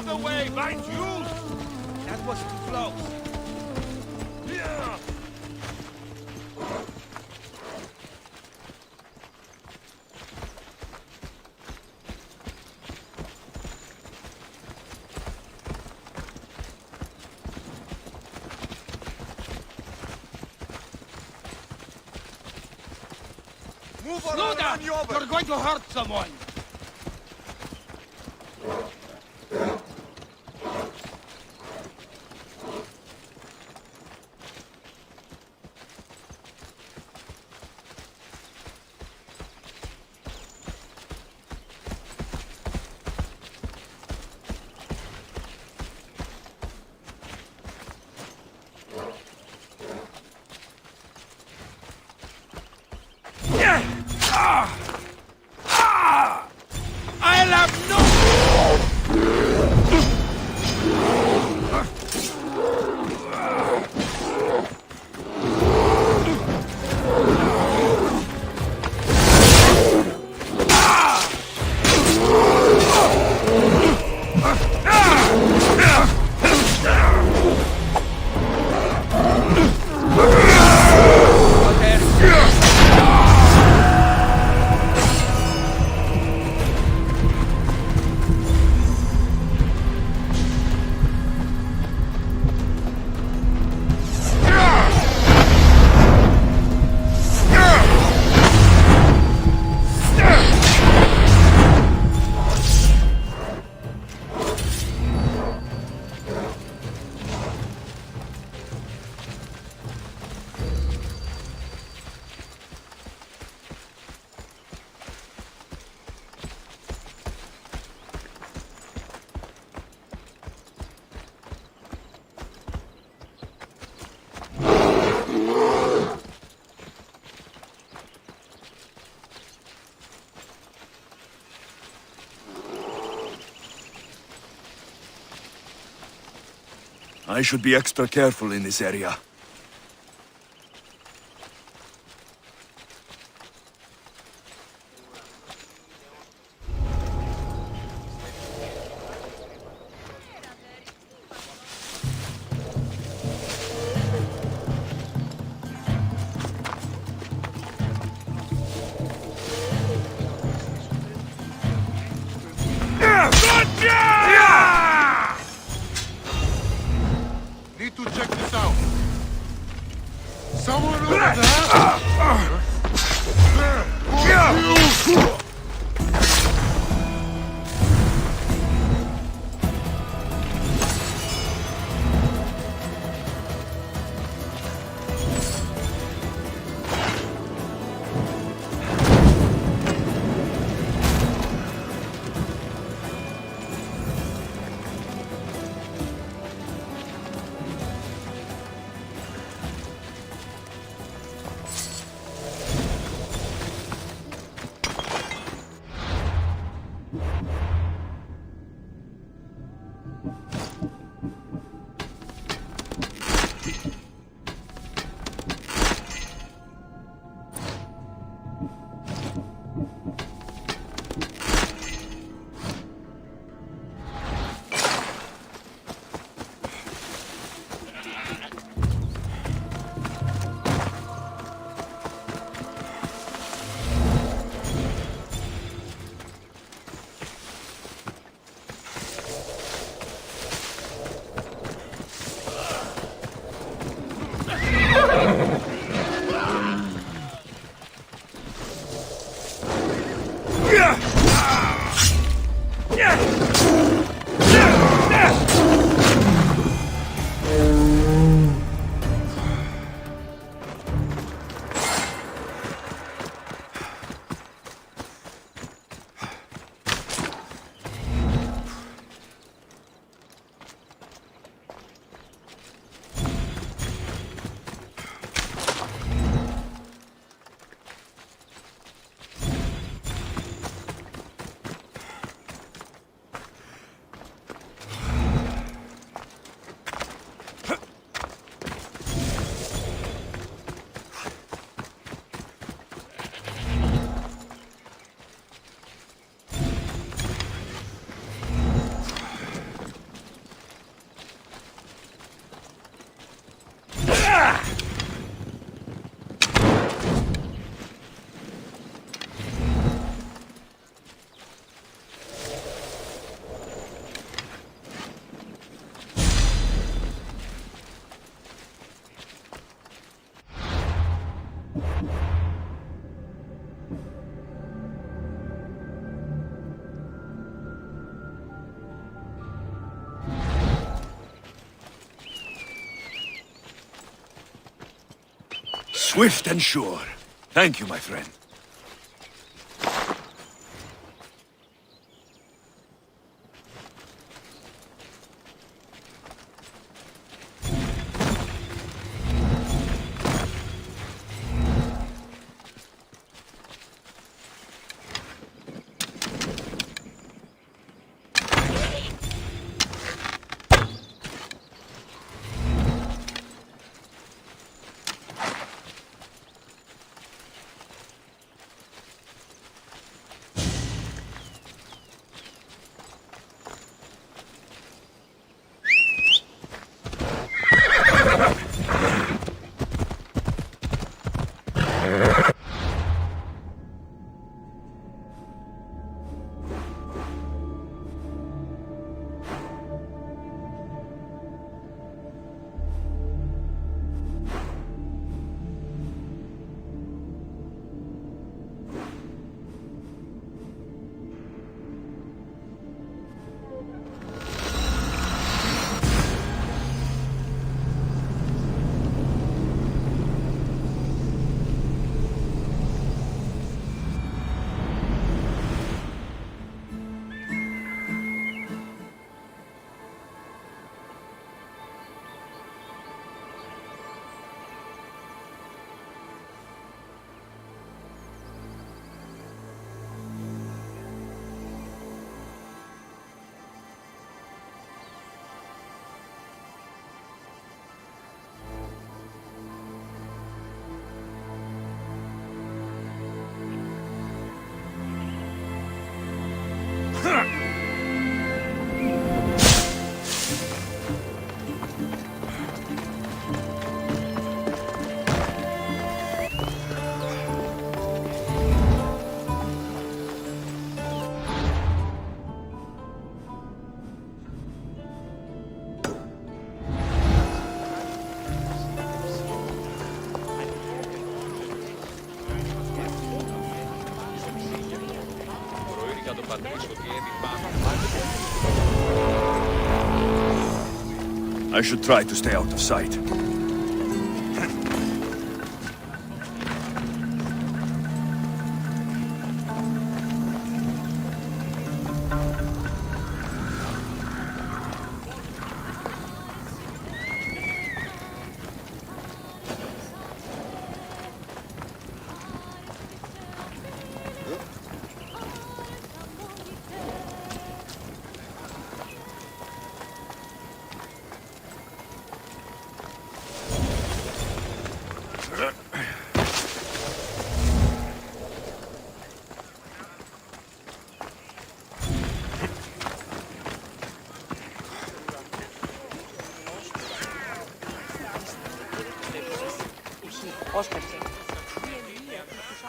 of the way, mind you! That was too close. Yeah. Move or Slow I'll down! run you over! You're going to hurt someone! I'll have no... I should be extra careful in this area. Need to check this out. Someone over there? There! Swift and sure. Thank you, my friend. I should try to stay out of sight.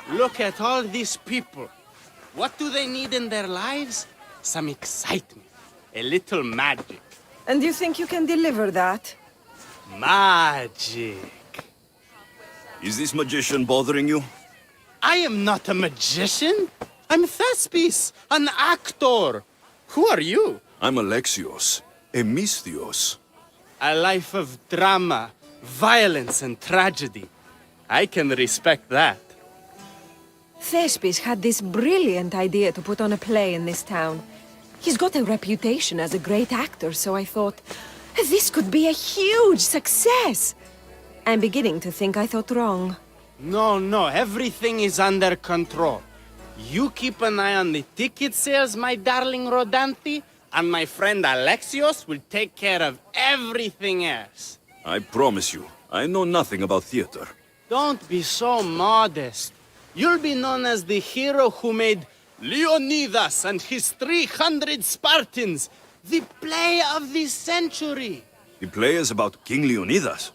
Look at all these people. What do they need in their lives? Some excitement. A little magic. And you think you can deliver that? Magic. Is this magician bothering you? I am not a magician. I'm Thespis, an actor. Who are you? I'm Alexios, a Misthios. A life of drama, violence, and tragedy. I can respect that. Thespis had this brilliant idea to put on a play in this town. He's got a reputation as a great actor, so I thought, this could be a huge success. I'm beginning to think I thought wrong. No, everything is under control. You keep an eye on the ticket sales, my darling Rodanti, and my friend Alexios will take care of everything else. I promise you, I know nothing about theater. Don't be so modest. You'll be known as the hero who made Leonidas and his 300 Spartans, the play of the century. The play is about King Leonidas.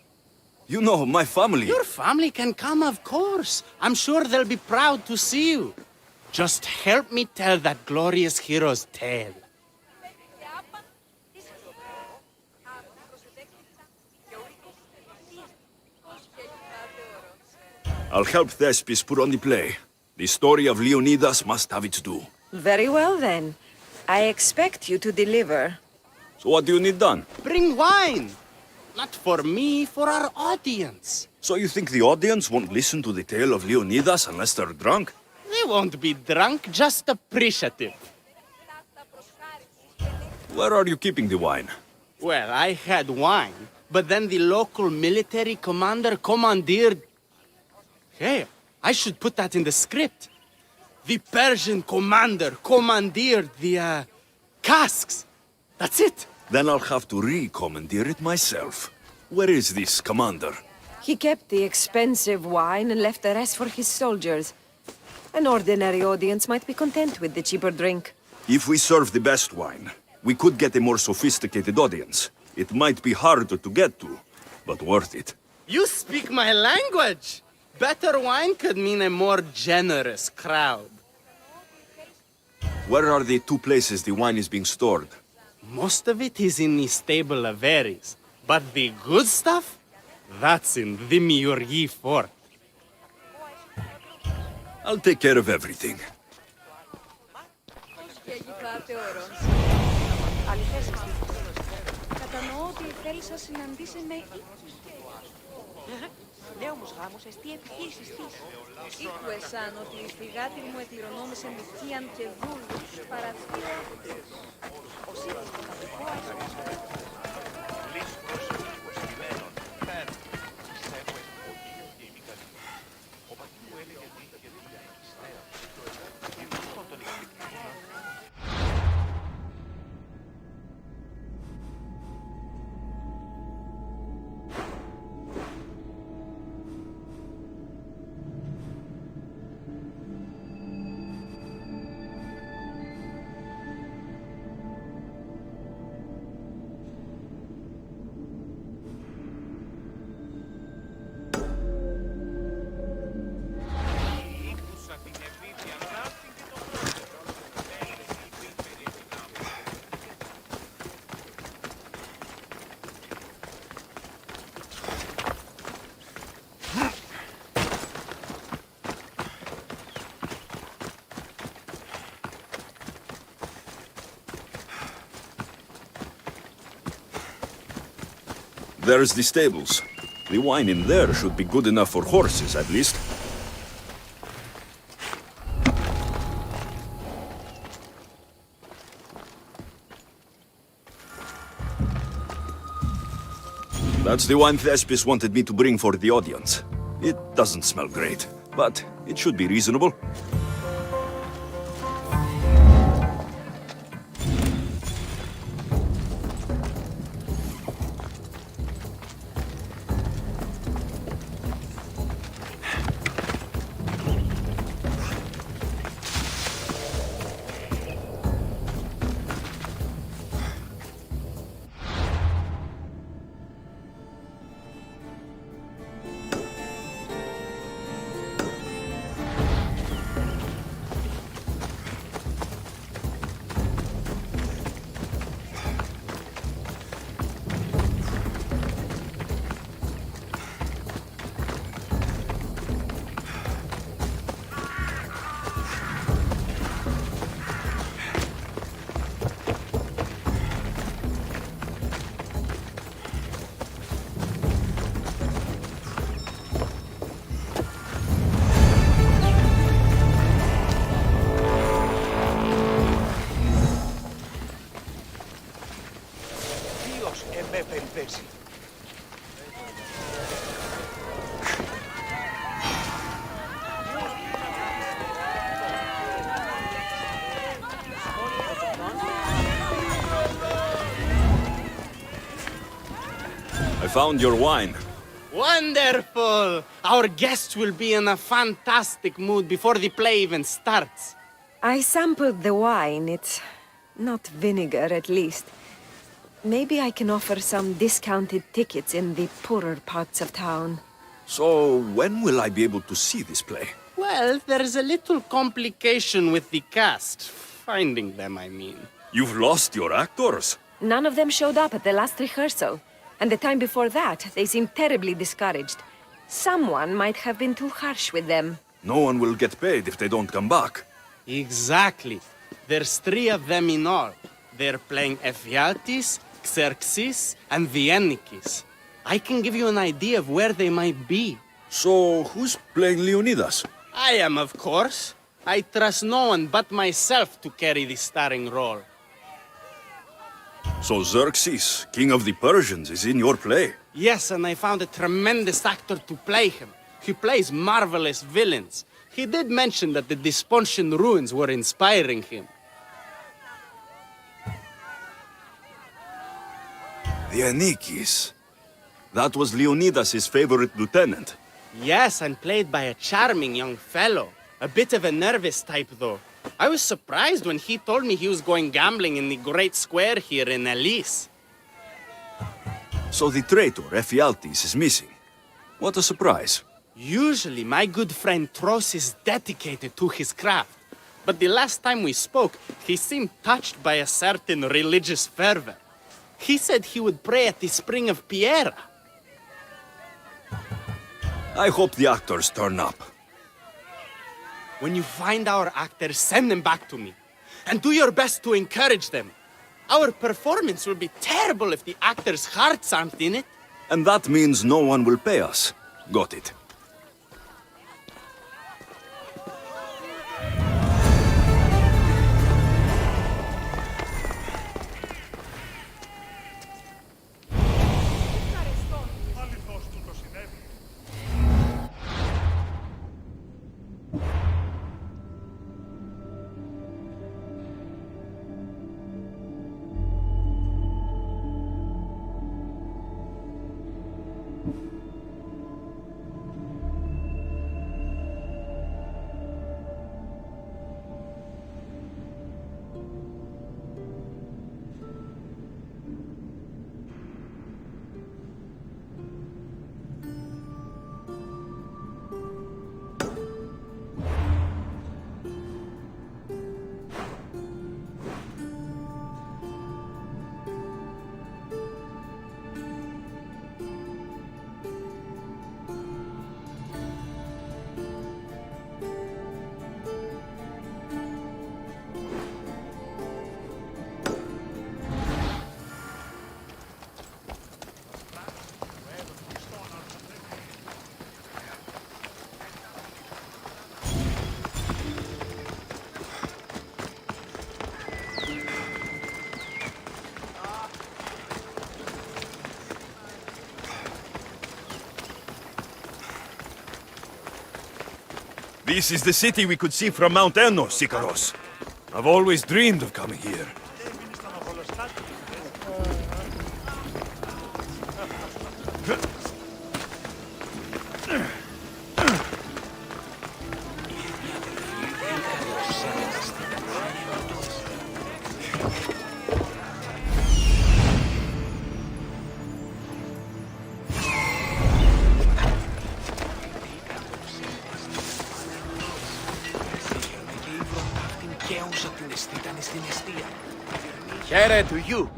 You know, my family... Your family can come, of course. I'm sure they'll be proud to see you. Just help me tell that glorious hero's tale. I'll help Thespis put on the play. The story of Leonidas must have its due. Very well, then. I expect you to deliver. So what do you need done? Bring wine. Not for me, for our audience. So you think the audience won't listen to the tale of Leonidas unless they're drunk? They won't be drunk, just appreciative. Where are you keeping the wine? Well, I had wine, but then the local military commander commandeered... Hey, I should put that in the script. The Persian commander commandeered the, casks. That's it. Then I'll have to re-commandeer it myself. Where is this commander? He kept the expensive wine and left the rest for his soldiers. An ordinary audience might be content with the cheaper drink. If we serve the best wine, we could get a more sophisticated audience. It might be harder to get to, but worth it. You speak my language. Better wine could mean a more generous crowd. Where are the two places the wine is being stored? Most of it is in the stable of Ares, but the good stuff, that's in the Miurgi fort. I'll take care of everything. Κατανοώ ότι θέλεις να συναντήσεις με οίκους. Νέος γάμος εστί επιχείρησης της. Ήχουεσαν ότι στη γάτη μου εκληρονόμησε μυθίαν και δούλους παραθύρα. Ο σύλλος του κατοικού There's the stables. The wine in there should be good enough for horses, at least. That's the wine Thespis wanted me to bring for the audience. It doesn't smell great, but it should be reasonable. I found your wine. Wonderful! Our guests will be in a fantastic mood before the play even starts. I sampled the wine. It's not vinegar, at least. Maybe I can offer some discounted tickets in the poorer parts of town. So, when will I be able to see this play? Well, there's a little complication with the cast. Finding them, I mean. You've lost your actors? None of them showed up at the last rehearsal. And the time before that, they seemed terribly discouraged. Someone might have been too harsh with them. No one will get paid if they don't come back. Exactly. There's 3 of them in all. They're playing Ephialtes, Xerxes, and the Ennikis. I can give you an idea of where they might be. So, who's playing Leonidas? I am, of course. I trust no one but myself to carry the starring role. So Xerxes, king of the Persians, is in your play? Yes, and I found a tremendous actor to play him. He plays marvelous villains. He did mention that the Despontian ruins were inspiring him. The Anikis. That was Leonidas' favorite lieutenant. Yes, and played by a charming young fellow. A bit of a nervous type, though. I was surprised when he told me he was going gambling in the great square here in Elise. So the traitor, Ephialtes, is missing. What a surprise. Usually, my good friend Tros is dedicated to his craft. But the last time we spoke, he seemed touched by a certain religious fervor. He said he would pray at the spring of Piera. I hope the actors turn up. When you find our actors, send them back to me. And do your best to encourage them. Our performance will be terrible if the actors' hearts aren't in it. And that means no one will pay us. Got it. This is the city we could see from Mount Ennos, Sikaros. I've always dreamed of coming here. Here to you.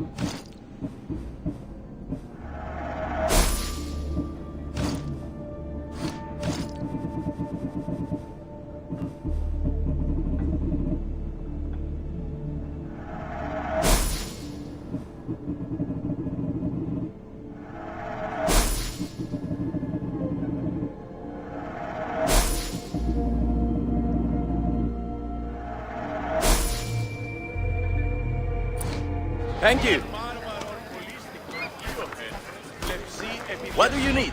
Thank you. What do you need?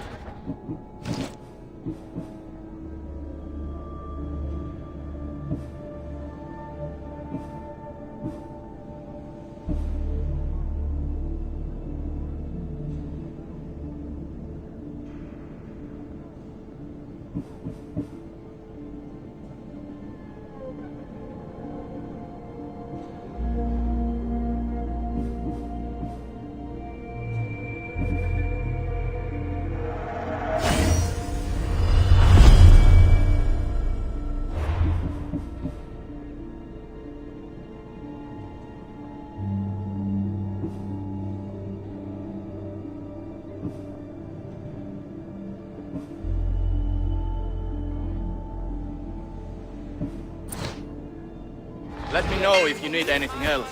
Let me know if you need anything else.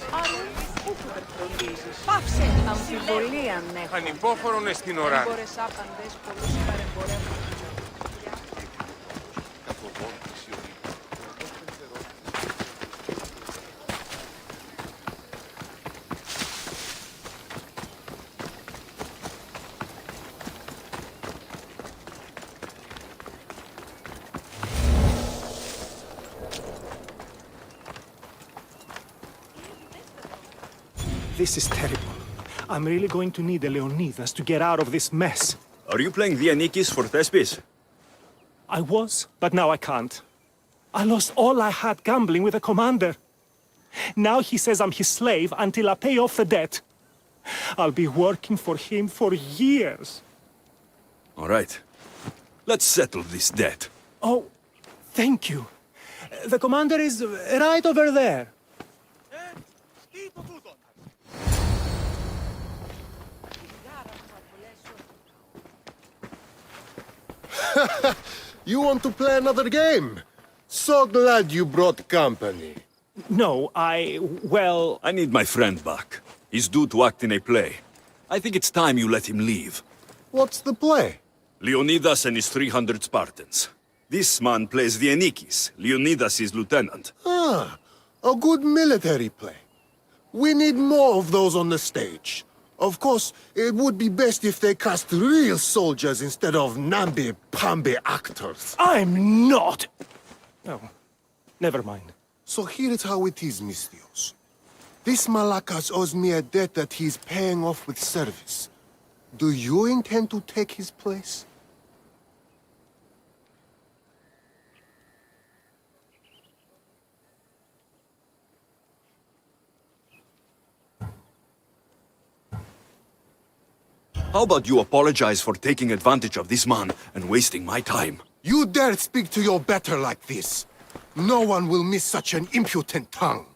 Πού κουβερφροντίζεις. Πάψε! Αμφιβολία, ναι. Ανυπόφορον εστιν οράν. Έμπορες άπαντες, πολλούς παρεμπορεύουν. This is terrible. I'm really going to need a Leonidas to get out of this mess. Are you playing Dianikis for Thespis? I was, but now I can't. I lost all I had gambling with the commander. Now he says I'm his slave until I pay off the debt. I'll be working for him for years. All right. Let's settle this debt. Oh, thank you. The commander is right over there. You want to play another game? So glad you brought company. No, well... I need my friend back. He's due to act in a play. I think it's time you let him leave. What's the play? Leonidas and his 300 Spartans. This man plays Dianikis. Leonidas is lieutenant. Ah, a good military play. We need more of those on the stage. Of course, it would be best if they cast real soldiers instead of namby-pamby actors. I'm not... Oh, never mind. So here is how it is, Mystios. This Malakas owes me a debt that he's paying off with service. Do you intend to take his place? How about you apologize for taking advantage of this man and wasting my time? You dare speak to your better like this? No one will miss such an impudent tongue.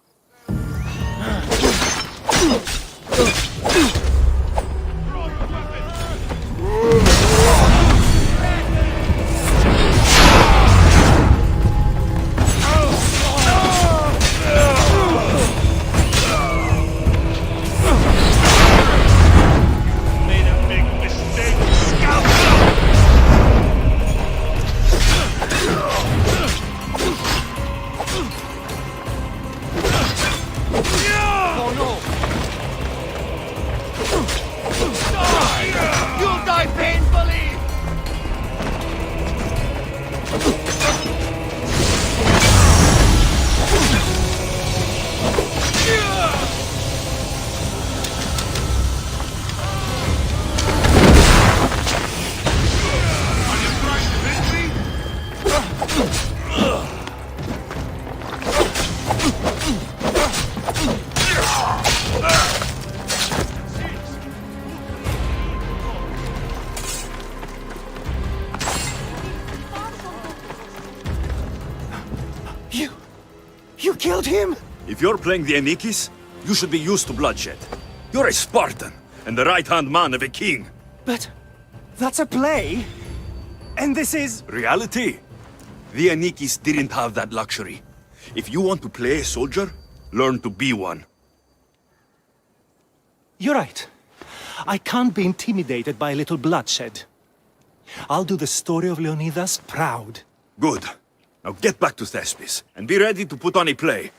You'll die painfully! You killed him? If you're playing Dianikis, you should be used to bloodshed. You're a Spartan and the right-hand man of a king. But that's a play. And this is... Reality? Dianikis didn't have that luxury. If you want to play a soldier, learn to be one. You're right. I can't be intimidated by a little bloodshed. I'll do the story of Leonidas proud. Good. Now get back to Thespis and be ready to put on a play.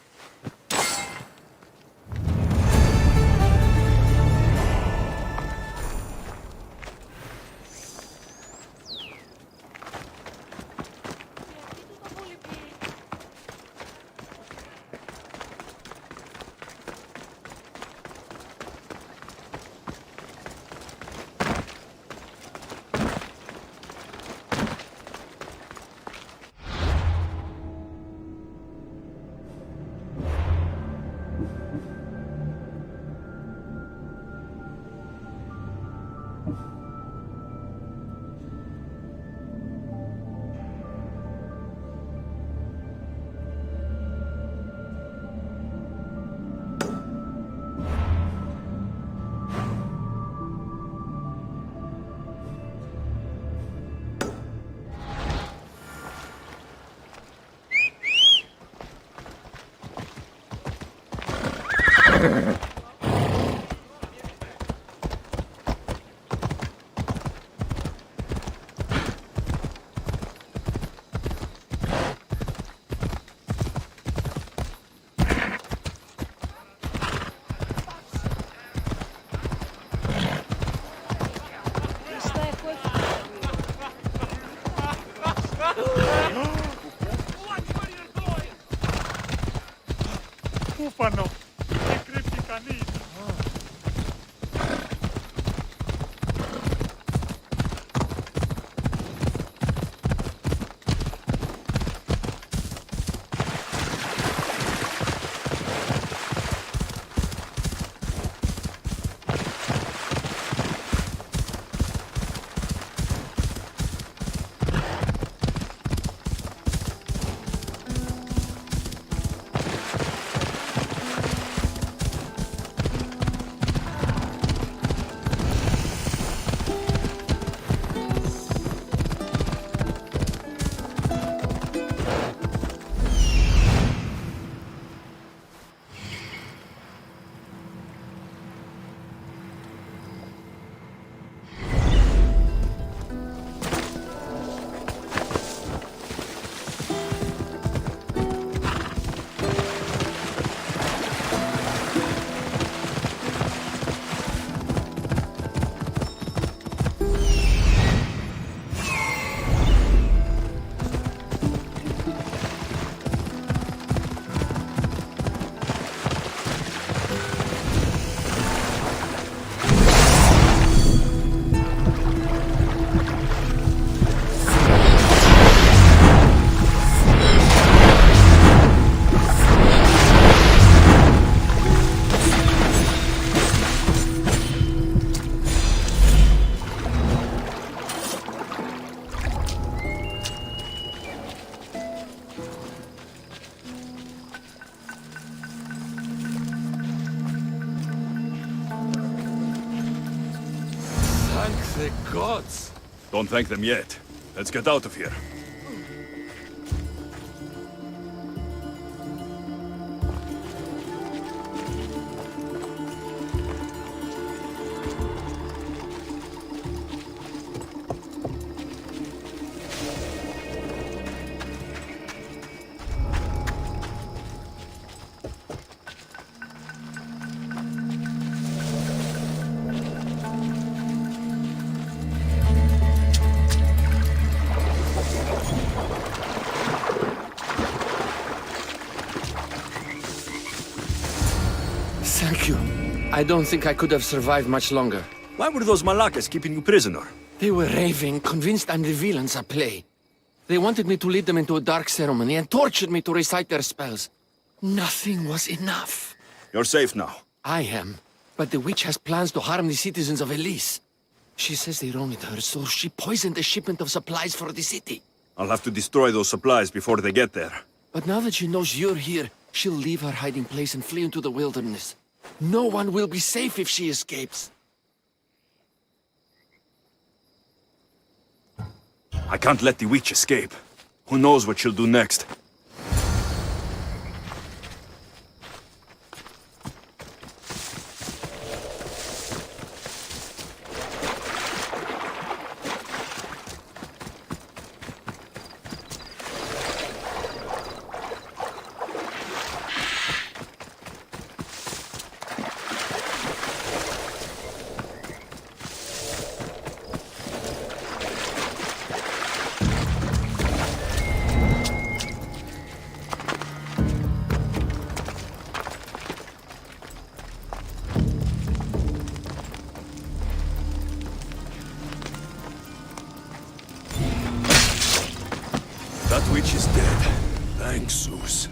μπούφανο. Δεν κρύφτει κανείς. Thank the gods. Don't thank them yet. Let's get out of here. Thank you. I don't think I could have survived much longer. Why were those Malakas keeping you prisoner? They were raving, convinced I'm the villains at play. They wanted me to lead them into a dark ceremony and tortured me to recite their spells. Nothing was enough. You're safe now. I am, but the witch has plans to harm the citizens of Elise. She says they wronged her, so she poisoned the shipment of supplies for the city. I'll have to destroy those supplies before they get there. But now that she knows you're here, she'll leave her hiding place and flee into the wilderness. No one will be safe if she escapes. I can't let the witch escape. Who knows what she'll do next? That witch is dead. Thanks, Zeus.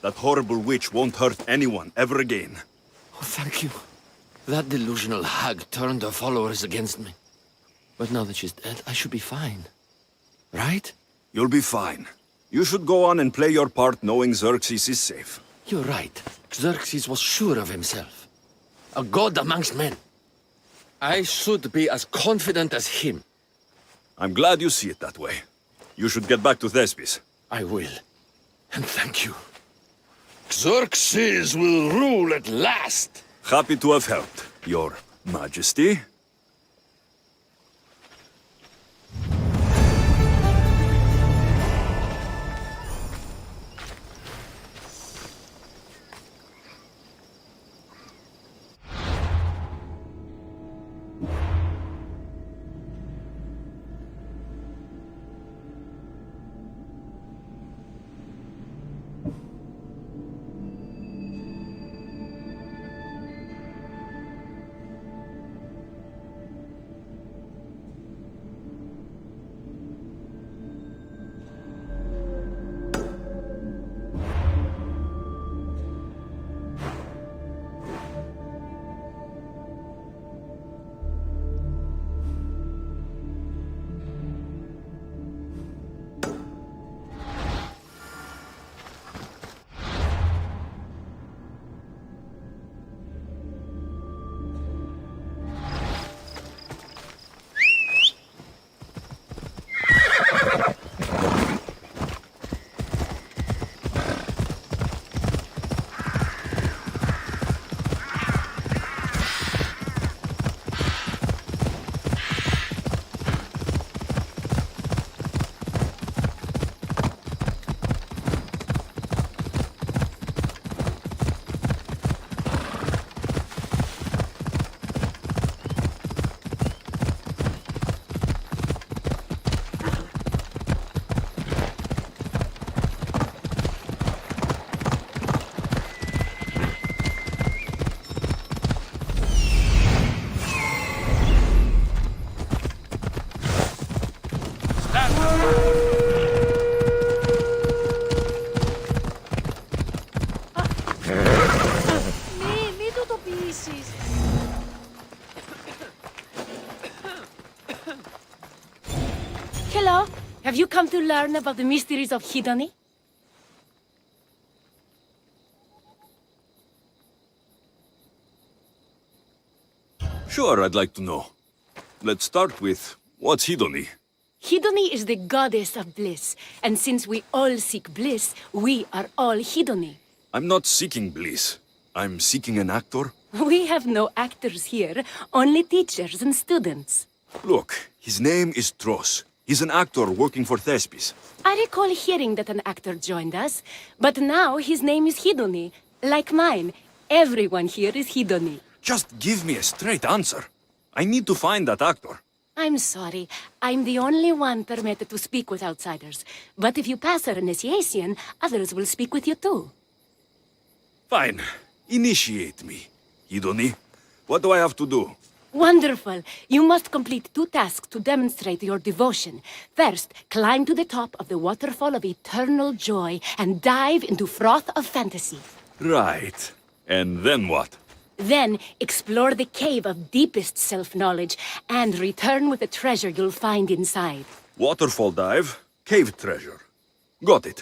That horrible witch won't hurt anyone ever again. Oh, thank you. That delusional hag turned her followers against me. But now that she's dead, I should be fine. Right? You'll be fine. You should go on and play your part knowing Xerxes is safe. You're right. Xerxes was sure of himself. A god amongst men. I should be as confident as him. I'm glad you see it that way. You should get back to Thespis. I will. And thank you. Xerxes will rule at last! Happy to have helped, Your Majesty. Μη του το πείσεις. Hello, have you come to learn about the mysteries of Hedony? Sure, I'd like to know. Let's start with, what's Hedony? Hedony is the goddess of bliss, and since we all seek bliss, we are all Hedony. I'm not seeking bliss. I'm seeking an actor. We have no actors here, only teachers and students. Look, his name is Tros. He's an actor working for Thespis. I recall hearing that an actor joined us, but now his name is Hedony, like mine. Everyone here is Hedony. Just give me a straight answer. I need to find that actor. I'm sorry, I'm the only one permitted to speak with outsiders. But if you pass our initiation, others will speak with you too. Fine. Initiate me. Hedony, what do I have to do? Wonderful! You must complete 2 tasks to demonstrate your devotion. First, climb to the top of the waterfall of eternal joy and dive into froth of fantasy. Right. And then what? Then, explore the cave of deepest self-knowledge and return with the treasure you'll find inside. Waterfall dive, cave treasure. Got it.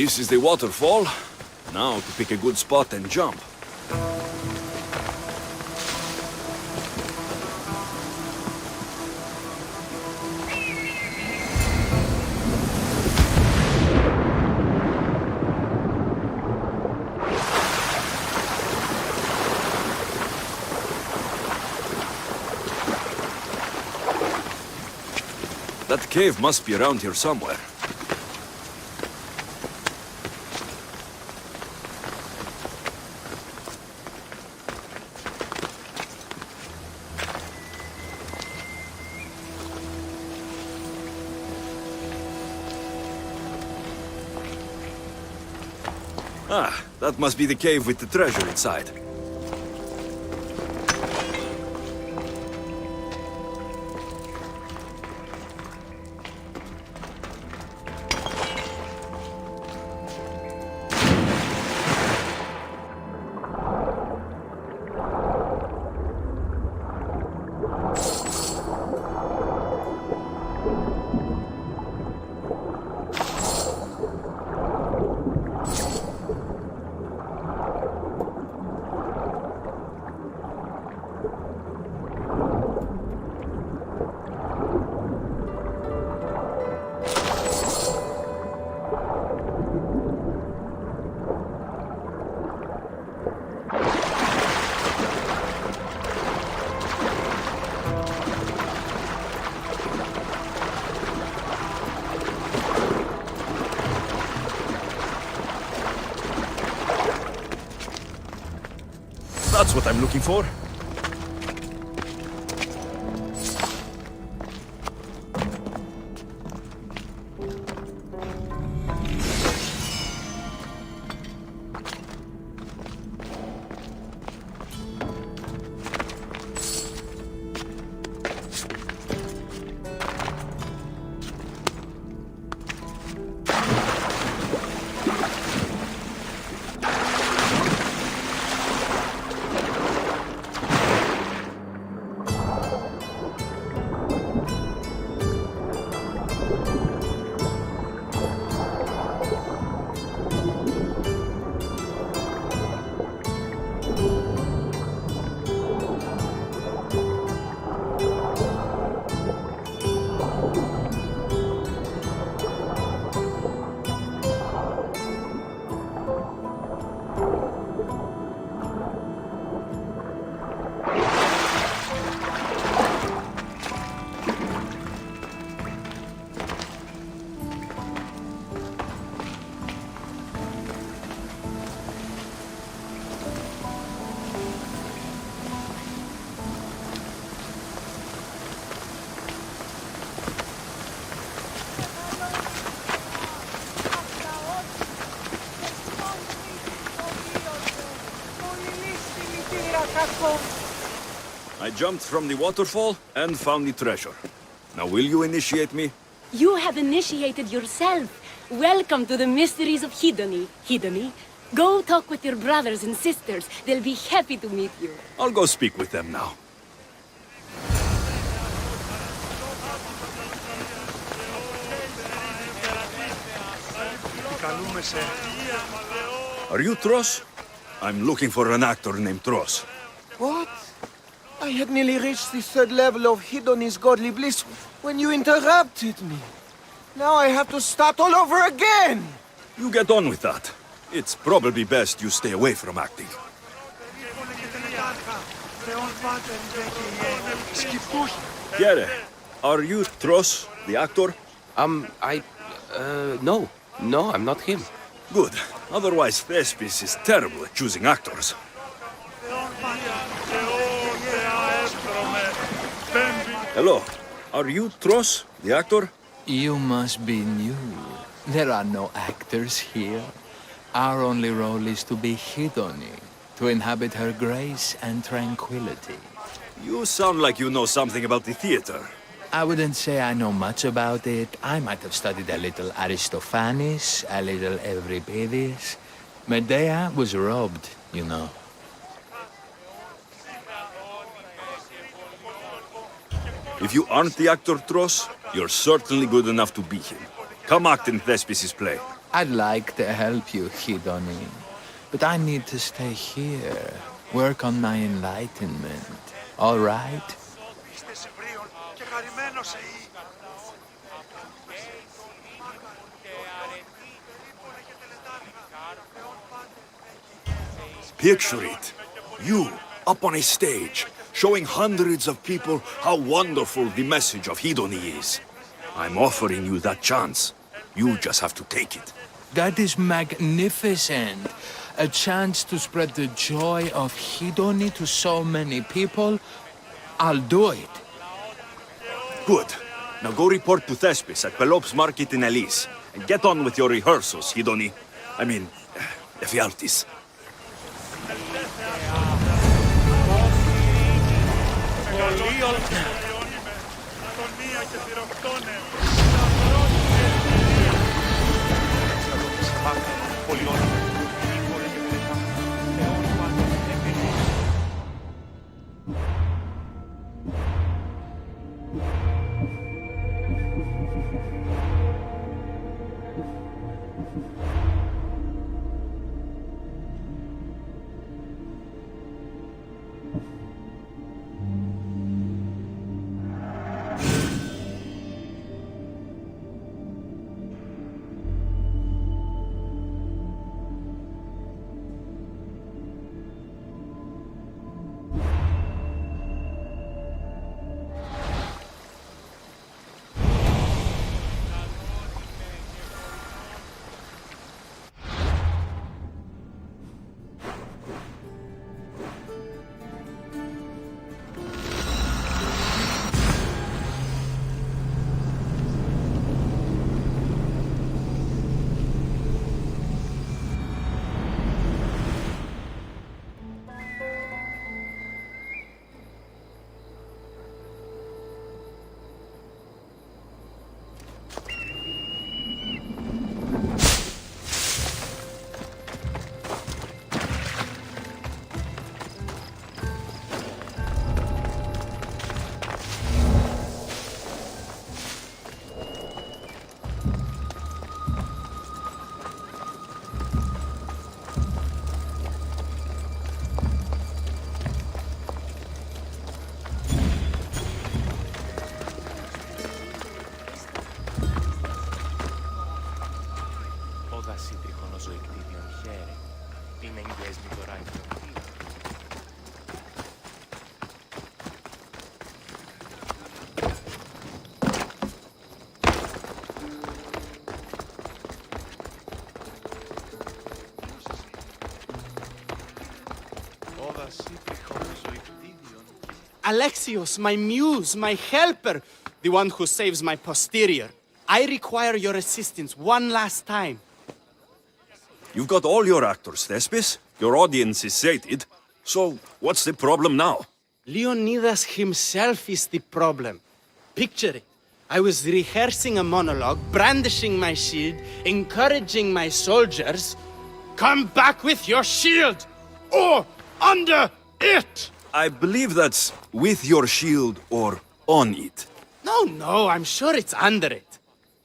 This is the waterfall. Now to pick a good spot and jump. That cave must be around here somewhere. Ah, that must be the cave with the treasure inside. That's what I'm looking for. I jumped from the waterfall and found the treasure. Now will you initiate me? You have initiated yourself. Welcome to the mysteries of Hedony. Hedony, go talk with your brothers and sisters. They'll be happy to meet you. I'll go speak with them now. Are you Tros? I'm looking for an actor named Tros. What? I had nearly reached the third level of Hedony's godly bliss when you interrupted me. Now I have to start all over again! You get on with that. It's probably best you stay away from acting. Pierre, are you Tros, the actor? No. No, I'm not him. Good. Otherwise, Thespis is terrible at choosing actors. Hello. Are you Tros, the actor? You must be new. There are no actors here. Our only role is to be Hedony, to inhabit her grace and tranquility. You sound like you know something about the theater. I wouldn't say I know much about it. I might have studied a little Aristophanes, a little Euripides. Medea was robbed, you know. If you aren't the actor Tros, you're certainly good enough to be him. Come act in Thespis' play. I'd like to help you, Hedony, but I need to stay here, work on my enlightenment. All right? Picture it. You, up on a stage, showing hundreds of people how wonderful the message of Hedony is. I'm offering you that chance. You just have to take it. That is magnificent. A chance to spread the joy of Hedony to so many people. I'll do it. Good. Now go report to Thespis at Pelops Market in Elise. And get on with your rehearsals, Hedony. I mean, Ephialtes. Odyssey τριχώνο ζωηκτήδιον χαίρε. Την εγγές μη τώρα εκδοχτή. Odyssey τριχώνο ζωηκτήδιον. Alexios, my muse, my helper, the one who saves my posterior. I require your assistance one last time. You've got all your actors, Thespis. Your audience is sated. So, what's the problem now? Leonidas himself is the problem. Picture it. I was rehearsing a monologue, brandishing my shield, encouraging my soldiers. Come back with your shield! Or under it! I believe that's with your shield or on it. No, I'm sure it's under it.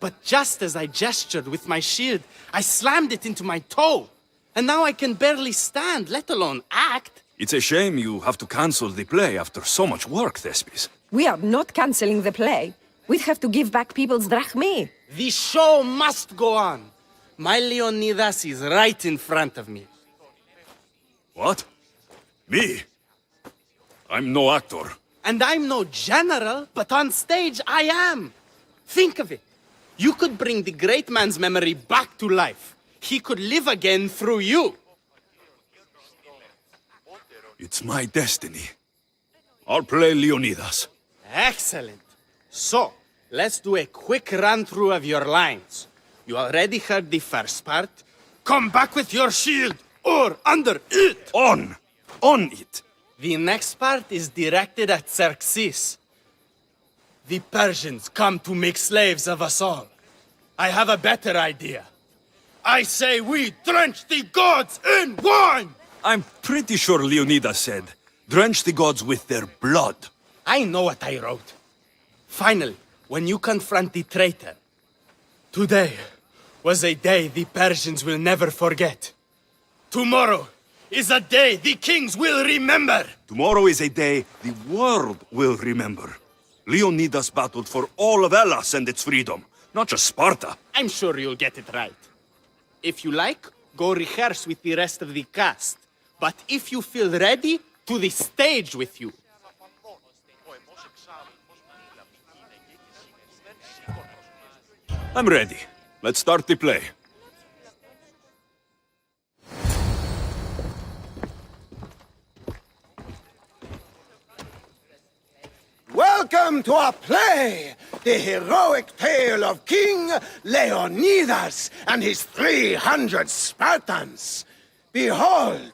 But just as I gestured with my shield, I slammed it into my toe. And now I can barely stand, let alone act. It's a shame you have to cancel the play after so much work, Thespis. We are not cancelling the play. We'd have to give back people's drachmae. The show must go on. My Leonidas is right in front of me. What? Me? I'm no actor. And I'm no general, but on stage I am. Think of it. You could bring the great man's memory back to life. He could live again through you. It's my destiny. I'll play Leonidas. Excellent. So, let's do a quick run-through of your lines. You already heard the first part. Come back with your shield, or under it. On it. The next part is directed at Xerxes. The Persians come to make slaves of us all. I have a better idea. I say we drench the gods in wine! I'm pretty sure Leonidas said, drench the gods with their blood. I know what I wrote. Finally, when you confront the traitor, today was a day the Persians will never forget. Tomorrow is a day the kings will remember. Tomorrow is a day the world will remember. Leonidas battled for all of Hellas and its freedom, not just Sparta. I'm sure you'll get it right. If you like, go rehearse with the rest of the cast. But if you feel ready, to the stage with you. I'm ready. Let's start the play. Welcome to our play, the heroic tale of King Leonidas and his 300 Spartans. Behold,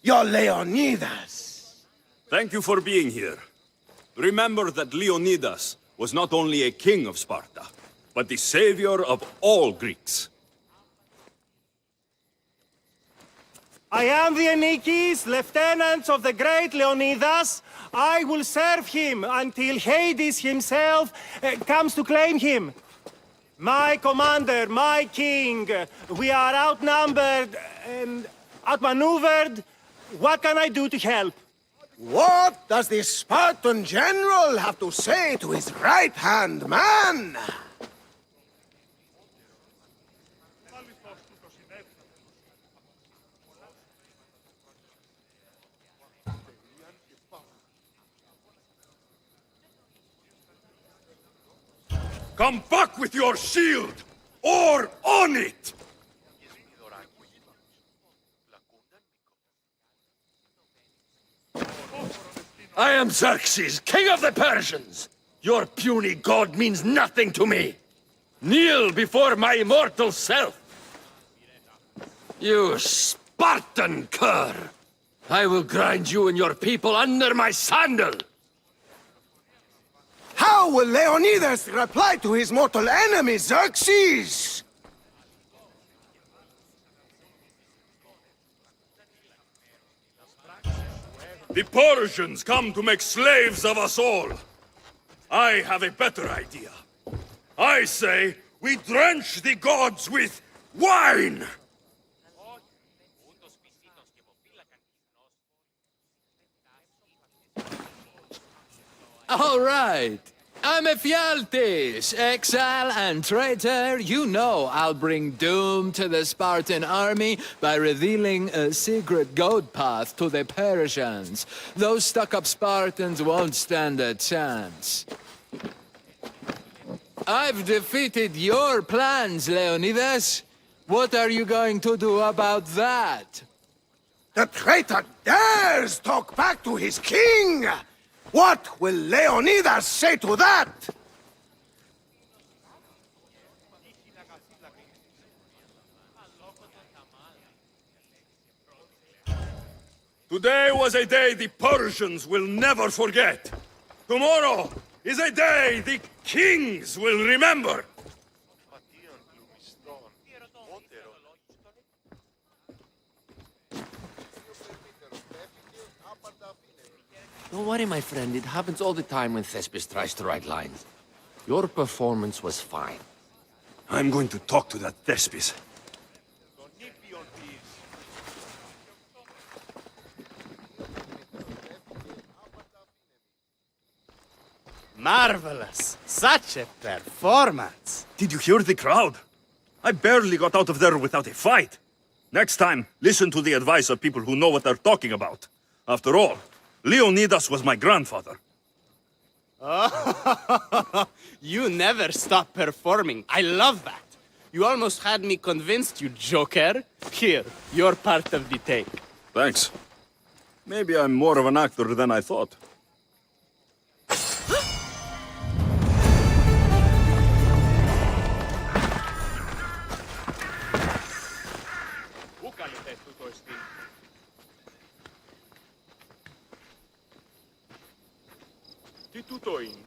your Leonidas. Thank you for being here. Remember that Leonidas was not only a king of Sparta, but the savior of all Greeks. I am the Anikis, lieutenants of the great Leonidas. I will serve him until Hades himself comes to claim him. My commander, my king, we are outnumbered and outmaneuvered. What can I do to help? What does the Spartan general have to say to his right-hand man? Come back with your shield, or on it! I am Xerxes, king of the Persians. Your puny god means nothing to me. Kneel before my immortal self. You Spartan cur! I will grind you and your people under my sandal! How will Leonidas reply to his mortal enemy, Xerxes? The Persians come to make slaves of us all. I have a better idea. I say we drench the gods with wine! All right. I'm Ephialtes, exile and traitor. You know I'll bring doom to the Spartan army by revealing a secret goat path to the Persians. Those stuck-up Spartans won't stand a chance. I've defeated your plans, Leonidas. What are you going to do about that? The traitor dares talk back to his king! What will Leonidas say to that? Today was a day the Persians will never forget. Tomorrow is a day the kings will remember. Don't worry, my friend. It happens all the time when Thespis tries to write lines. Your performance was fine. I'm going to talk to that Thespis. Marvelous. Such a performance. Did you hear the crowd? I barely got out of there without a fight. Next time, listen to the advice of people who know what they're talking about. After all, Leonidas was my grandfather. Oh, you never stop performing. I love that. You almost had me convinced, you joker. Here, you're part of the take. Thanks. Maybe I'm more of an actor than I thought. Τι τούτο είναι?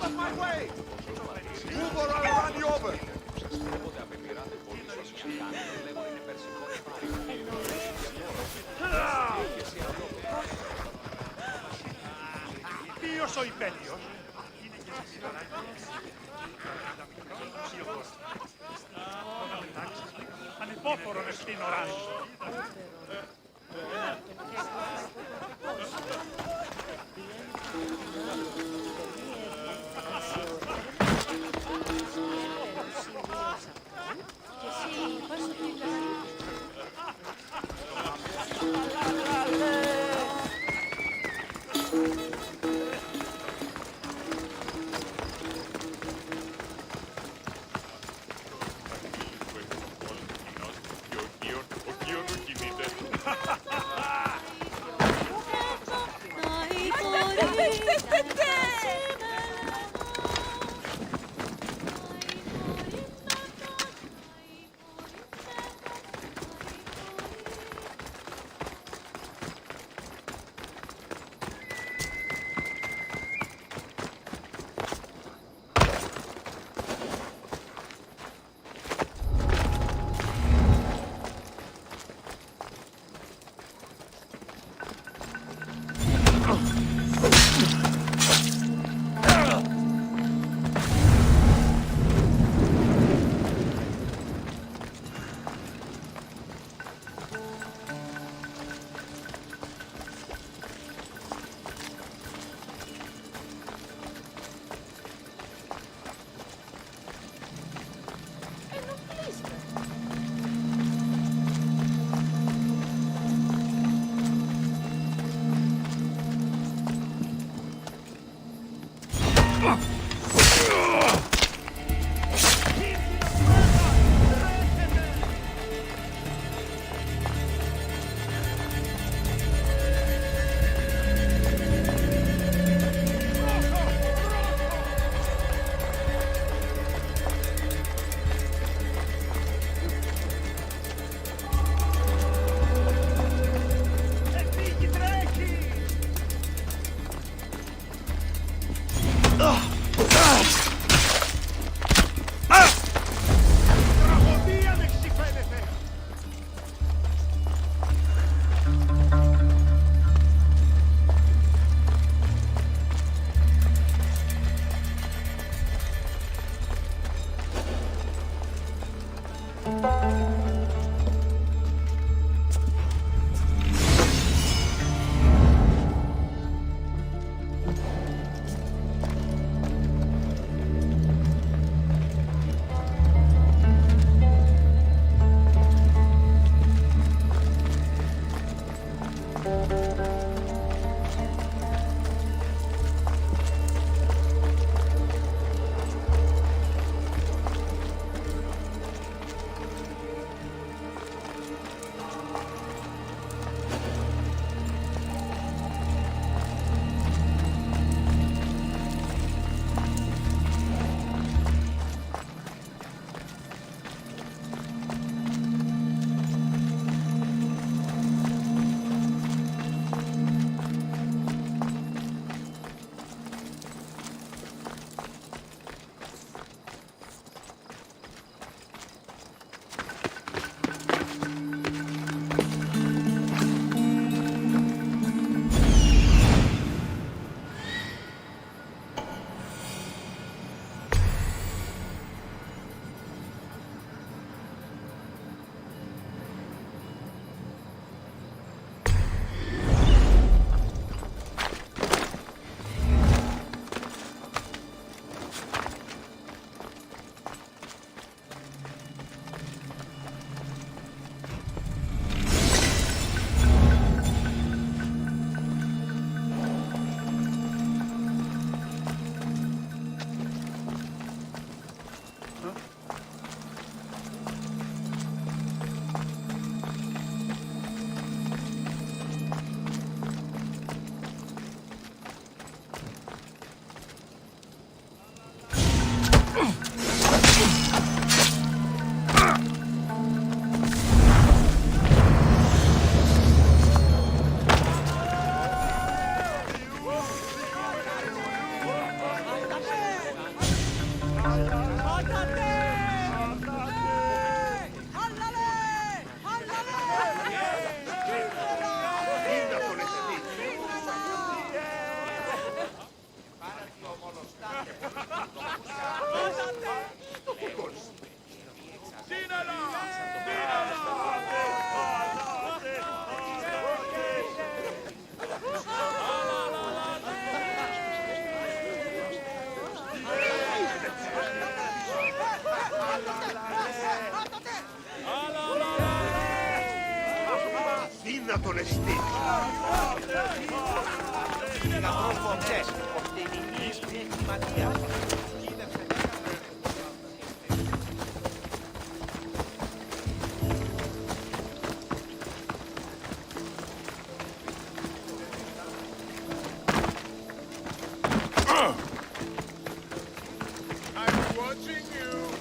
of my way! Move or I'll run you over! Ποιος ο υπέτειος? Ανυπόφορον ευθύν οράς. Είδα τον εστί. I'm watching you.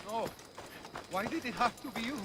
No. Why did it have to be you?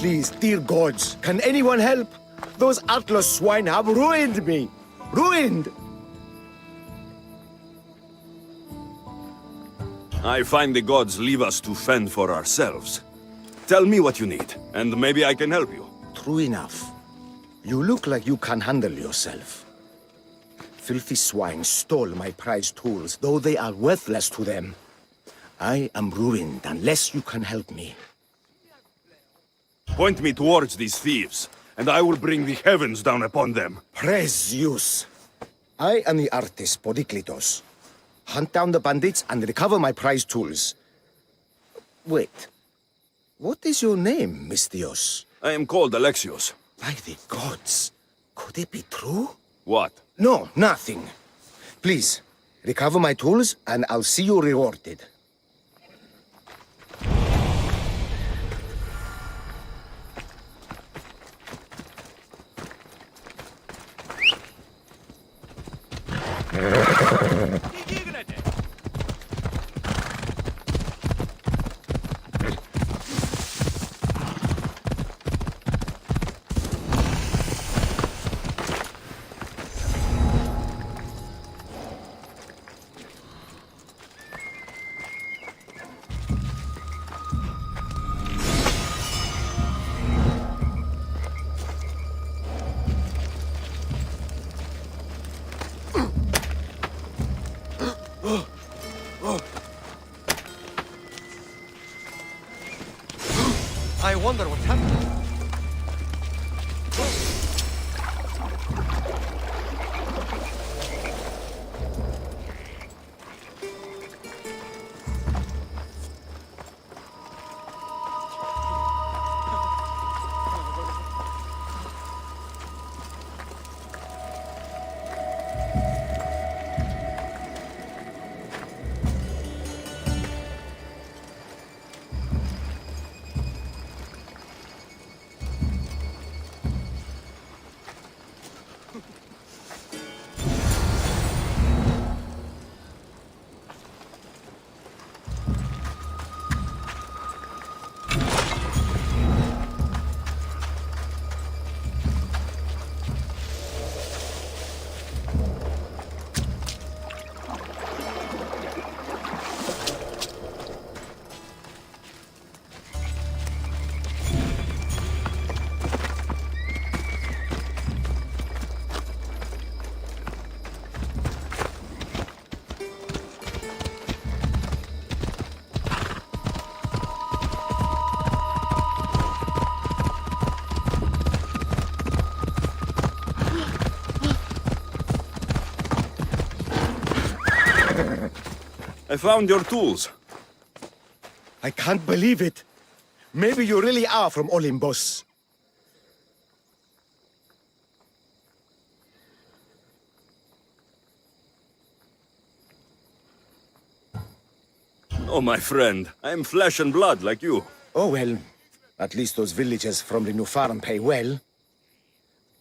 Please, dear gods, can anyone help? Those Atlas swine have ruined me. Ruined! I find the gods leave us to fend for ourselves. Tell me what you need, and maybe I can help you. True enough. You look like you can handle yourself. Filthy swine stole my prized tools, though they are worthless to them. I am ruined unless you can help me. Point me towards these thieves, and I will bring the heavens down upon them. Praise Zeus. I am the artist Podiklitos. Hunt down the bandits and recover my prized tools. Wait. What is your name, Mystios? I am called Alexios. By the gods. Could it be true? What? No, nothing. Please, recover my tools and I'll see you rewarded. I wonder what happened. I found your tools. I can't believe it. Maybe you really are from Olympus. Oh, my friend, I am flesh and blood like you. Oh, well, at least those villagers from the new farm pay well.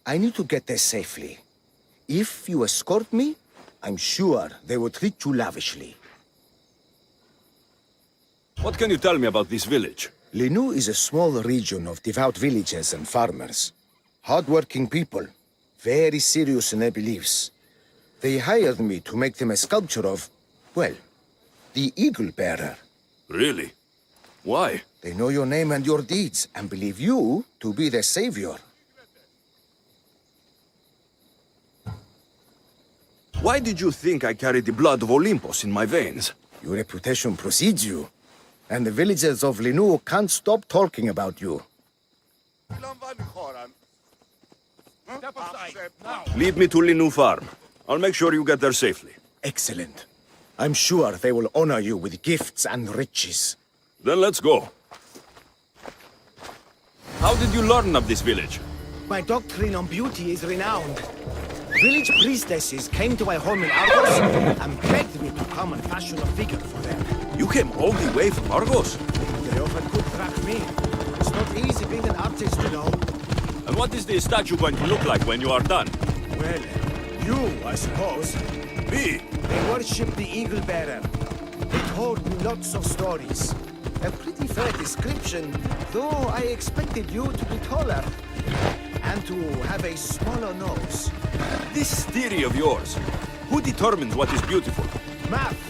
I need to get there safely. If you escort me, I'm sure they will treat you lavishly. What can you tell me about this village? Linu is a small region of devout villagers and farmers. Hard-working people, very serious in their beliefs. They hired me to make them a sculpture of, well, the Eagle Bearer. Really? Why? They know your name and your deeds, and believe you to be their savior. Why did you think I carried the blood of Olympus in my veins? Your reputation precedes you, and the villagers of Linu can't stop talking about you. Lead me to Linu Farm. I'll make sure you get there safely. Excellent. I'm sure they will honor you with gifts and riches. Then let's go. How did you learn of this village? My doctrine on beauty is renowned. Village priestesses came to my home in Argos and begged me to come and fashion a figure for them. You came all the way from Argos? They often could track me. It's not easy being an artist, you know. And what is the statue going to look like when you are done? Well, you, I suppose. Me? They worship the Eagle Bearer. They told me lots of stories. A pretty fair description, though I expected you to be taller. And to have a smaller nose. This theory of yours, who determines what is beautiful? Math.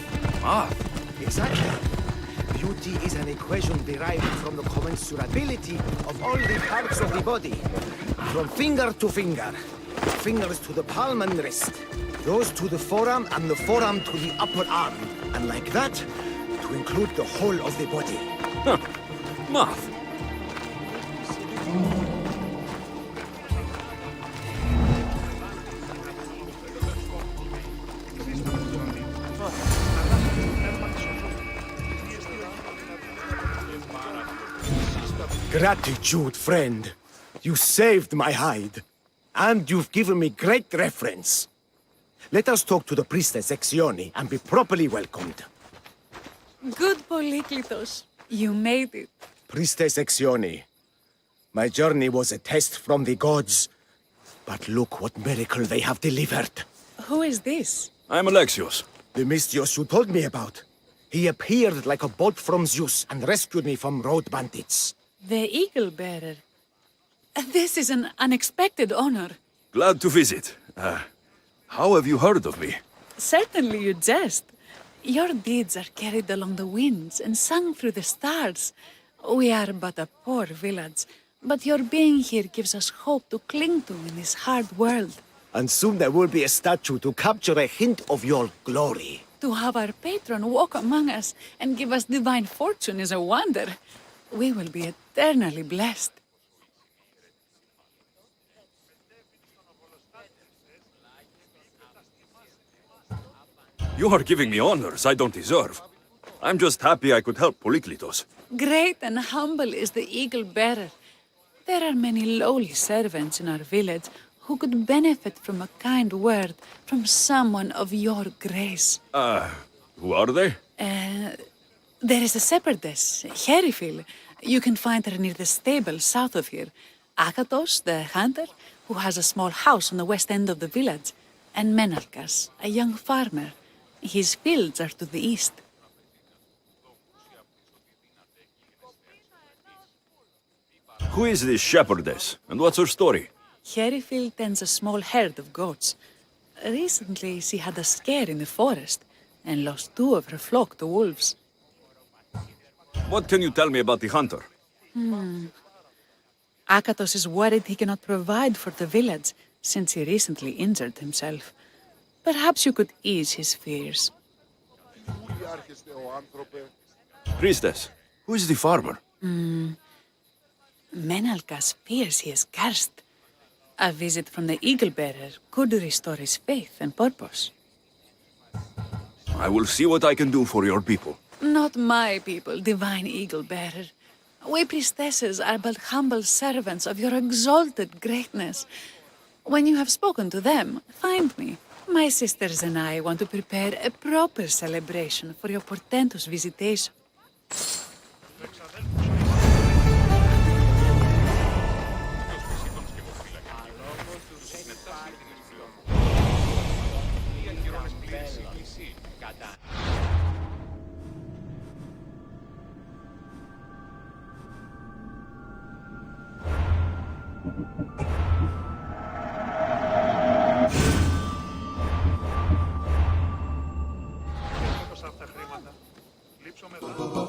Math? Exactly. Beauty is an equation derived from the commensurability of all the parts of the body. From finger to finger. Fingers to the palm and wrist. Those to the forearm and the forearm to the upper arm. And like that, to include the whole of the body. Huh. Math. Gratitude, friend. You saved my hide. And you've given me great reference. Let us talk to the priestess Exioni and be properly welcomed. Good Polyklitos. You made it. Priestess Exioni, my journey was a test from the gods. But look what miracle they have delivered. Who is this? I'm Alexios. The Mystios you told me about. He appeared like a bolt from Zeus and rescued me from road bandits. The Eagle Bearer. This is an unexpected honor. Glad to visit. How have you heard of me? Certainly you jest. Your deeds are carried along the winds and sung through the stars. We are but a poor village, but your being here gives us hope to cling to in this hard world. And soon there will be a statue to capture a hint of your glory. To have our patron walk among us and give us divine fortune is a wonder. We will be eternally blessed. You are giving me honors I don't deserve. I'm just happy I could help Polyklitos. Great and humble is the Eagle Bearer. There are many lowly servants in our village who could benefit from a kind word from someone of your grace. Who are they? There is a shepherdess, Herifil. You can find her near the stable south of here. Akatos, the hunter, who has a small house on the west end of the village. And Menalkas, a young farmer. His fields are to the east. Who is this shepherdess, and what's her story? Herifil tends a small herd of goats. Recently, she had a scare in the forest and lost 2 of her flock to wolves. What can you tell me about the hunter? Akatos is worried he cannot provide for the village since he recently injured himself. Perhaps you could ease his fears. Priestess, who is the farmer? Menalkas fears he is cursed. A visit from the Eagle Bearer could restore his faith and purpose. I will see what I can do for your people. Not my people, divine Eagle Bearer. We priestesses are but humble servants of your exalted greatness. When you have spoken to them, find me. My sisters and I want to prepare a proper celebration for your portentous visitation. Αυτά τα χρήματα. Λείψω μετά.